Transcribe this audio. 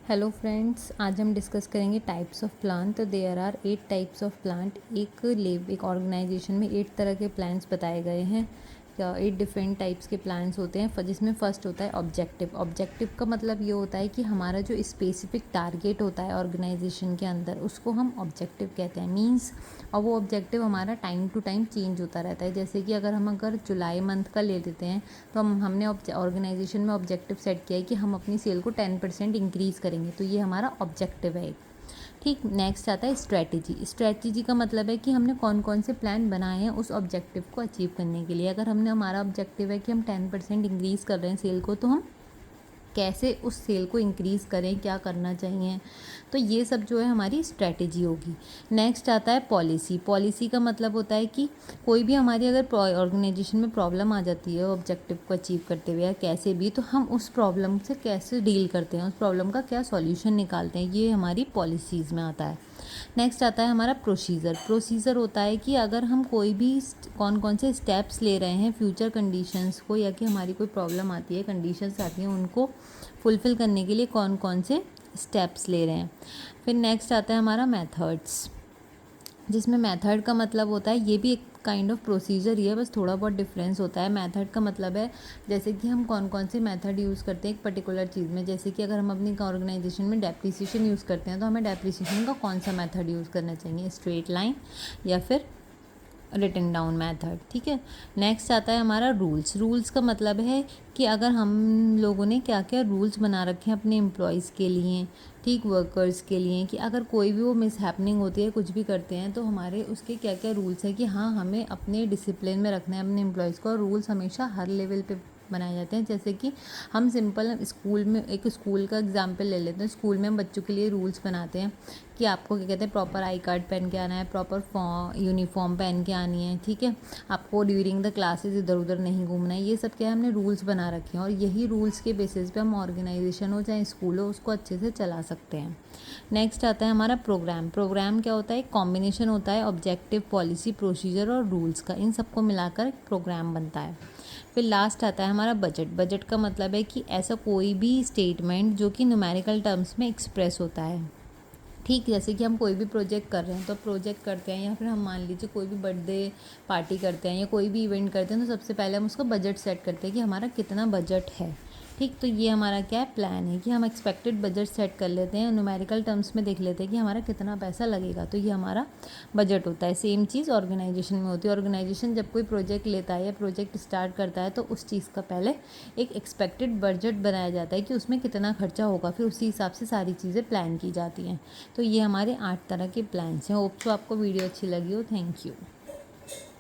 Hello friends, आज हम discuss करेंगे टाइप्स ऑफ प्लांट। तो there are 8 types of plant. एक ऑर्गेनाइजेशन में 8 तरह के प्लांट्स बताए गए हैं या 8 डिफरेंट टाइप्स के प्लांट्स होते हैं। जिसमें फर्स्ट होता है ऑब्जेक्टिव। ऑब्जेक्टिव का मतलब ये होता है कि हमारा जो स्पेसिफिक टारगेट होता है ऑर्गेनाइजेशन के अंदर, उसको हम ऑब्जेक्टिव कहते हैं। मीन्स और वो ऑब्जेक्टिव हमारा टाइम टू टाइम चेंज होता रहता है। जैसे कि अगर जुलाई मंथ का ले लेते हैं तो हमने ऑर्गेनाइजेशन में ऑब्जेक्टिव सेट किया है कि हम अपनी सेल को 10% इंक्रीज़ करेंगे। तो ये हमारा ऑब्जेक्टिव है एक। ठीक, नेक्स्ट आता है स्ट्रैटेजी। स्ट्रैटेजी का मतलब है कि हमने कौन कौन से प्लान बनाए हैं उस ऑब्जेक्टिव को अचीव करने के लिए। अगर हमारा ऑब्जेक्टिव है कि हम 10% इंक्रीज़ कर रहे हैं सेल को, तो हम कैसे उस सेल को इंक्रीज़ करें, क्या करना चाहिए, तो ये सब जो है हमारी स्ट्रैटेजी होगी। नेक्स्ट आता है पॉलिसी। पॉलिसी का मतलब होता है कि कोई भी हमारी अगर ऑर्गेनाइजेशन में प्रॉब्लम आ जाती है ऑब्जेक्टिव को अचीव करते हुए या कैसे भी, तो हम उस प्रॉब्लम से कैसे डील करते हैं, उस प्रॉब्लम का क्या सॉल्यूशन निकालते हैं, ये हमारी पॉलिसीज़ में आता है। नेक्स्ट आता है हमारा प्रोसीजर। प्रोसीजर होता है कि अगर हम कोई भी कौन कौन से स्टेप्स ले रहे हैं फ्यूचर कंडीशंस को, या कि हमारी कोई प्रॉब्लम आती है, कंडीशंस आती हैं, उनको फुलफ़िल करने के लिए कौन कौन से स्टेप्स ले रहे हैं। फिर नेक्स्ट आता है हमारा मेथड्स, जिसमें मेथड का मतलब होता है, ये भी एक काइंड ऑफ प्रोसीजर ही है, बस थोड़ा बहुत डिफरेंस होता है। मेथड का मतलब है जैसे कि हम कौन कौन से मेथड यूज़ करते हैं एक पर्टिकुलर चीज़ में। जैसे कि अगर हम अपनी ऑर्गेनाइजेशन में डेप्रिसिएशन यूज़ करते हैं तो हमें डेप्रिसिएशन का कौन सा मेथड यूज़ करना चाहिए, स्ट्रेट लाइन या फिर रिटन डाउन मेथड। ठीक है। नेक्स्ट आता है हमारा रूल्स। रूल्स का मतलब है कि अगर हम लोगों ने क्या क्या रूल्स बना रखे हैं अपने एम्प्लॉयज़ के लिए, ठीक, वर्कर्स के लिए, कि अगर कोई भी वो मिस हैपनिंग होती है, कुछ भी करते हैं, तो हमारे उसके क्या क्या रूल्स हैं कि हाँ, हमें अपने डिसिप्लिन में रखना है अपने एम्प्लॉयज़ को। और रूल्स हमेशा हर लेवल पे बनाए जाते हैं। जैसे कि हम सिंपल स्कूल में एक स्कूल का एग्जांपल ले लेते हैं। स्कूल में हम बच्चों के लिए रूल्स बनाते हैं कि आपको क्या कहते हैं, प्रॉपर आई कार्ड पहन के आना है, प्रॉपर यूनिफॉर्म पहन के आनी है, ठीक है, आपको ड्यूरिंग द क्लासेस इधर उधर नहीं घूमना है। ये सब क्या है, हमने रूल्स बना रखे हैं और यही रूल्स के बेसिस पे हम ऑर्गेनाइजेशन हो चाहे स्कूल हो, उसको अच्छे से चला सकते हैं। नेक्स्ट आता है हमारा प्रोग्राम। प्रोग्राम क्या होता है, एक कॉम्बिनेशन होता है ऑब्जेक्टिव, पॉलिसी, प्रोसीजर और रूल्स का। इन सबको मिलाकर प्रोग्राम बनता है। फिर लास्ट आता है हमारा बजट। बजट का मतलब है कि ऐसा कोई भी स्टेटमेंट जो कि न्यूमेरिकल टर्म्स में एक्सप्रेस होता है। ठीक, जैसे कि हम कोई भी प्रोजेक्ट कर रहे हैं, तो प्रोजेक्ट करते हैं या फिर हम मान लीजिए कोई भी बर्थडे पार्टी करते हैं या कोई भी इवेंट करते हैं, तो सबसे पहले हम उसका बजट सेट करते हैं कि हमारा कितना बजट है। ठीक, तो ये हमारा क्या है, प्लान है कि हम एक्सपेक्टेड बजट सेट कर लेते हैं, न्यूमेरिकल टर्म्स में देख लेते हैं कि हमारा कितना पैसा लगेगा, तो ये हमारा बजट होता है। सेम चीज़ ऑर्गेनाइजेशन में होती है। ऑर्गेनाइजेशन जब कोई प्रोजेक्ट लेता है या प्रोजेक्ट स्टार्ट करता है, तो उस चीज़ का पहले एक एक्सपेक्टेड बजट बनाया जाता है कि उसमें कितना खर्चा होगा, फिर उसी हिसाब से सारी चीज़ें प्लान की जाती हैं। तो ये हमारे 8 तरह के प्लान्स हैं। होप सो आपको वीडियो अच्छी लगी हो। Thank you.